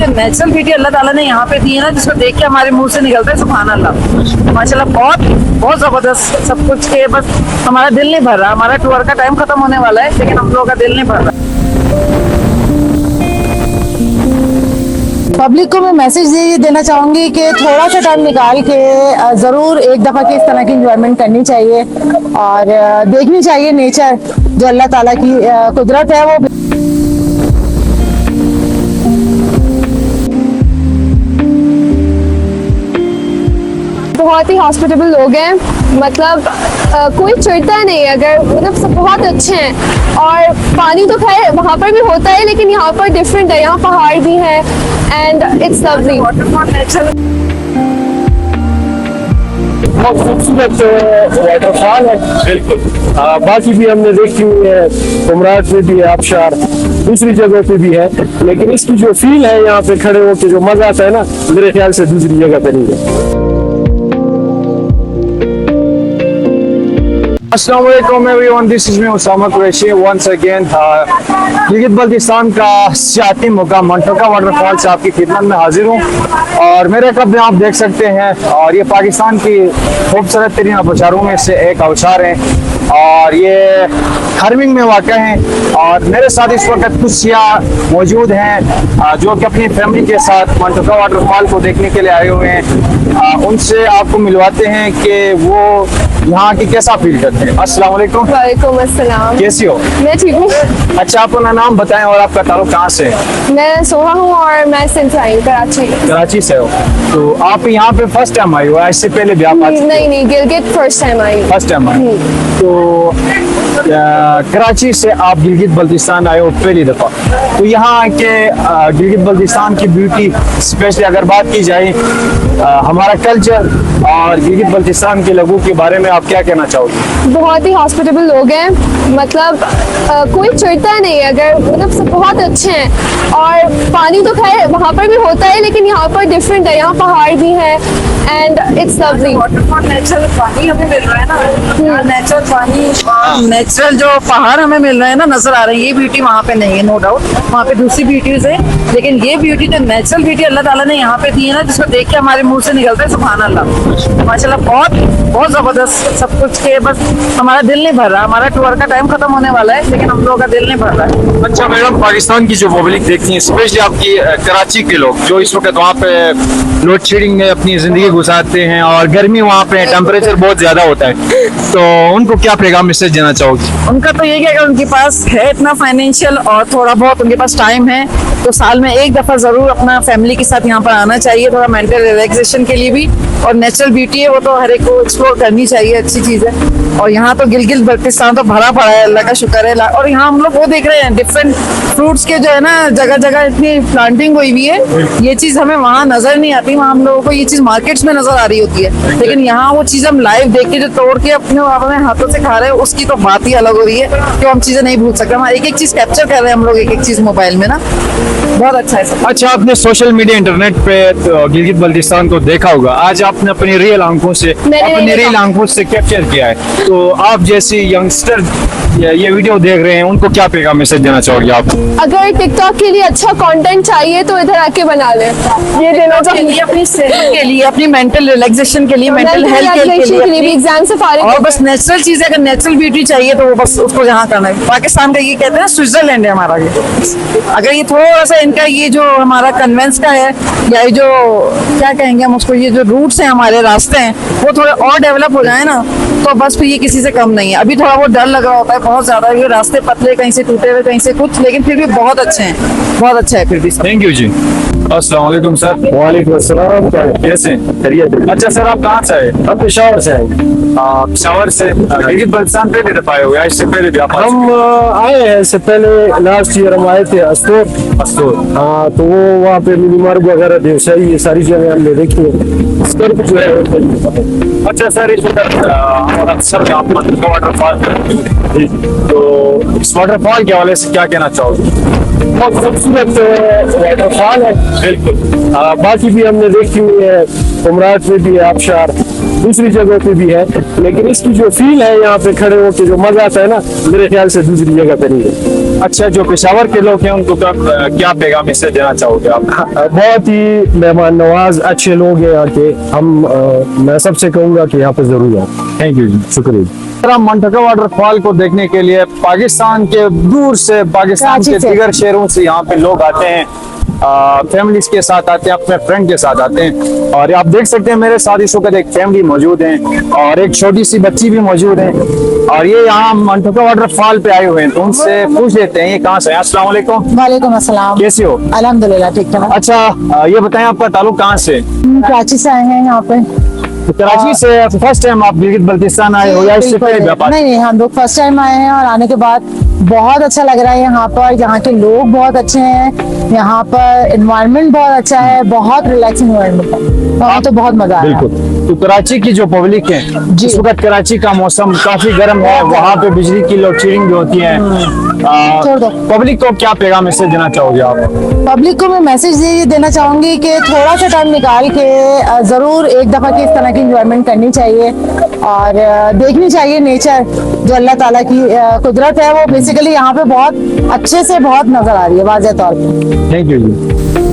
तो natural beauty अल्लाह ताला ने यहाँ पे दी है ना, जिसको देख के हमारे मुंह से निकलता है सुभान अल्लाह। माशाल्लाह बहुत बहुत जबरदस्त सब कुछ के, बस हमारा दिल नहीं भर रहा। हमारा टूर का टाइम खत्म होने वाला है, लेकिन हम लोगों का दिल नहीं भर रहा। पब्लिक को मैं मैसेज ये देना चाहूँगी कि थोड़ा सा टाइम निकाल के ज़रूर एक दफ़ा की इस तरह की इंजॉयमेंट करनी चाहिए और देखनी चाहिए नेचर जो अल्लाह ताला की कुदरत है वो। बहुत ही हॉस्पिटेबल लोग हैं, मतलब कोई चिढ़ता नहीं है, अगर मतलब सब बहुत अच्छे हैं। और पानी तो खैर वहाँ पर भी होता है, लेकिन यहाँ पर डिफरेंट है, यहाँ पहाड़ भी है एंड इट्स लवली। बहुत खूबसूरत वाटरफॉल है। बिल्कुल बाकी भी हमने देखी हुई है, कुमराट में भी है, आबशार दूसरी जगहों पे भी है, लेकिन इसकी जो फील है यहाँ पे खड़े होकर जो मजा आता है ना, मेरे ख्याल से दूसरी जगह पे नहीं है। अस्सलामुअलैकुम everyone, this is me Usama Qureshi once again. Gilgit Baltistan का सियाती मुकाम मंटोका वाटरफॉल से आपकी खिदमत में हाजिर हूँ और मेरे कब्जे आप देख सकते हैं। और ये पाकिस्तान की खूबसूरत तरीन आबशारों में से एक आबशार है और ये खरमिंग में वाक़ा है। और मेरे साथ इस वक्त कुछ सियाह मौजूद हैं जो कि अपनी फैमिली के साथ मंटोका वाटरफॉल को देखने के लिए आए हुए हैं। उनसे आपको मिलवाते हैं कि वो यहाँ की कैसा फील करते हैं। अस्सलाम वालेकुम। वालेकुम अस्सलाम। कैसी हो? मैं ठीक हूँ। अच्छा, आप अपना नाम बताएं और आपका ताल्लुक कहाँ से है? मैं सोहा हूँ और मैं सिंध आई, कराची। कराची से हो, तो आप यहाँ पे फर्स्ट टाइम आई हो? इससे पहले भी आप आ चुके हो? नहीं, Gilgit first time I. First time I. तो कराची से आप गिलगित बल्तिस्तान आए हो पहली दफा, तो यहाँ के गिलगित बल्तिस्तान की ब्यूटी स्पेशली अगर बात की जाए, हमारा कल्चर और गिलगित बल्तिस्तान के लोगों के बारे में आप क्या कहना चाहोगे? बहुत ही हॉस्पिटेबल लोग हैं, मतलब कोई चिढ़ता नहीं है, अगर मतलब सब बहुत अच्छे हैं। और पानी तो खैर वहाँ पर भी होता है, लेकिन यहाँ पर डिफरेंट है, यहाँ पहाड़ भी है एंड इट्स लवली। नेचुरल पानी हमें मिल रहा है ना, नेचुरल पानी, नेचुरल जो पहाड़ हमें मिल रहे हैं ना, नजर आ रहे हैं। ये ब्यूटी वहाँ पे नहीं है, नो डाउट, वहाँ पे दूसरी ब्यूटीज है, लेकिन ये ब्यूटी जो नेचुरल ब्यूटी अल्लाह ताला ने यहाँ पे दी है ना, जिसको देख के हमारे मुंह से निकलता है सुभान अल्लाह। माशाल्लाह बहुत बहुत जबरदस्त सब कुछ के, बस हमारा दिल नहीं भर रहा। हमारा टूर का टाइम खत्म होने वाला है, लेकिन हम लोगों का दिल नहीं भर रहा है। अच्छा मैडम, पाकिस्तान की जो पब्लिक देखती है, स्पेशली आपकी कराची के लोग जो इस वक्त वहाँ पे लोड शेडिंग में अपनी जिंदगी गुजारते हैं और गर्मी वहाँ पे टेम्परेचर बहुत ज्यादा होता है, तो उनको क्या पैगाम मैसेज देना चाहोगे? उनका तो यही है कि उनके पास है इतना फाइनेंशियल और थोड़ा बहुत उनके पास टाइम है, तो साल में एक दफा जरूर अपना फैमिली के साथ यहाँ पर आना चाहिए, थोड़ा मेंटल रिलैक्सेशन के लिए भी। और नेचुरल ब्यूटी है वो तो हर एक को एक्सप्लोर करनी चाहिए, अच्छी चीज है। और यहाँ तो गिलगित बल्तिस्तान तो भरा पड़ा है, अल्लाह का शुक्र है। और यहाँ हम लोग वो देख रहे हैं डिफरेंट फ्रूट्स के जो है ना, जगह जगह इतनी प्लांटिंग हुई हुई है, ये चीज हमें वहाँ नजर नहीं आती। वहाँ हम लोगों को ये चीज मार्केट्स में नजर आ रही होती है, लेकिन यहाँ वो चीज हम लाइव देख के जो तोड़ के अपने हाथों से खा रहे हैं, उसकी तो बात ही अलग हो रही है कि हम चीजें नहीं भूल सकते। हम एक एक चीज कैप्चर कर रहे हैं हम लोग, एक एक चीज मोबाइल में ना, बहुत अच्छा है सब। अच्छा, आपने सोशल मीडिया इंटरनेट पे गिलगित बल्तिस्तान को देखा होगा, आज आपने अपनी रियल आंखों से कैप्चर किया है, तो आप जैसे यंगस्टर ये वीडियो देख रहे हैं, उनको क्या पैगाम मैसेज देना चाहोगे आप? अगर टिकटॉक के लिए अच्छा कंटेंट चाहिए तो इधर आके बना ले, ये देना चाहिए अपनी सेहत के लिए, अपनी मेंटल रिलैक्सेशन के लिए, मेंटल हेल्थ के लिए, एग्जाम से फारिग और बस नेचुरल चीज है। अगर नेचुरल ब्यूटी चाहिए तो वो बस उसको यहाँ करना है। पाकिस्तान का ये कहते हैं स्विट्जरलैंड है हमारा ये। अगर ये थोड़ा सा इनका ये जो हमारा कन्वेंस का है, या ये जो क्या कहेंगे हम उसको, ये जो रूट्स हैं हमारे रास्ते हैं, वो थोड़े और डेवलप हो जाए ना, तो बस फिर ये किसी से कम नहीं है। अभी थोड़ा वो डर लग रहा होता है बहुत ज्यादा, ये रास्ते पतले, कहीं से टूटे हुए, कहीं से कुछ, लेकिन फिर भी बहुत अच्छे हैं, बहुत अच्छा है फिर भी। थैंक यू जी। अस्सलाम वालेकुम सर। वालेकुम अस्सलाम, कैसे? खैरियत? अच्छा सर, आप कहाँ से आए? हम पेशावर से आए। पेशावर से गिलगित बल्तिस्तान पहले दफा आए हो या इससे पहले भी आप? हम आए हैं, इससे पहले लास्ट ईयर हम आए थे अस्तोर। हाँ, तो वो वहाँ पे मिनी मार्ग वगैरह देवशाही, ये सारी जगह हमने देखी है। जो है अच्छा सर, इस वाटरफॉल, तो इस वाटरफॉल के हवाले से क्या कहना चाहोगे? बहुत खूबसूरत वाटरफॉल है। बिल्कुल बाकी भी हमने देखी हुई है, कुमराट में भी है, आबशार दूसरी जगहों पे भी है, लेकिन इसकी जो फील है यहाँ पे खड़े होकर जो मजा आता है ना, मेरे ख्याल से दूसरी जगह पे नहीं है। अच्छा, जो पेशावर के लोग हैं उनको क्या पैगाम इससे देना चाहोगे आप? बहुत ही मेहमान नवाज अच्छे लोग हैं यहाँ के। मैं सबसे कहूँगा कि यहाँ पे जरूर आए। थैंक यू जी, शुक्रिया। मंटका वाटरफॉल को देखने के लिए पाकिस्तान के दूर से, पाकिस्तान के दीगर शहरों से यहाँ पे लोग आते हैं, फैमिलीज के साथ आते हैं, अपने फ्रेंड के साथ आते हैं। और आप देख सकते हैं मेरे साथ इस वक्त एक फैमिली मौजूद है और एक छोटी सी बच्ची भी मौजूद है और ये यहाँ मंटका वाटरफॉल पे आए हुए हैं, तो उनसे पूछ लेते हैं ये कहाँ से हैं। अस्सलाम वालेकुम। वालेकुम अस्सलाम। कैसे हो? अल्हम्दुलिल्लाह ठीक ठाक। अच्छा, ये बताएं आपका ताल्लुक कहाँ से? कराची से आए हैं यहाँ पे। तो कराची से फर्स्ट टाइम आप गिलगित बल्तिस्तान आए हो या इससे बिल्कुल। पहले व्यापार? नहीं, हम लोग फर्स्ट टाइम आए हैं और आने के बाद बहुत अच्छा लग रहा है यहाँ पर। यहाँ के लोग बहुत अच्छे हैं, यहाँ पर एनवायरनमेंट बहुत अच्छा है, बहुत रिलैक्सिंग एनवायरनमेंट है, वहाँ तो बहुत मजा आया। बिल्कुल। तो कराची की जो पब्लिक है, जी। इस वक्त कराची का मौसम काफी गर्म है, वहाँ पे बिजली की लोड शेडिंग भी होती है। छोड़ दो। पब्लिक को क्या पैगाम मैसेज देना चाहोगे आप? पब्लिक को मैं मैसेज ये देना चाहूंगी कि थोड़ा सा टाइम निकाल के जरूर एक दफा की इस तरह की एंजॉयमेंट करनी चाहिए और देखनी चाहिए नेचर जो अल्लाह ताला की कुदरत है, वो बेसिकली यहाँ पे बहुत अच्छे से बहुत नजर आ रही है वाज़ेह तौर पे। Thank you ji.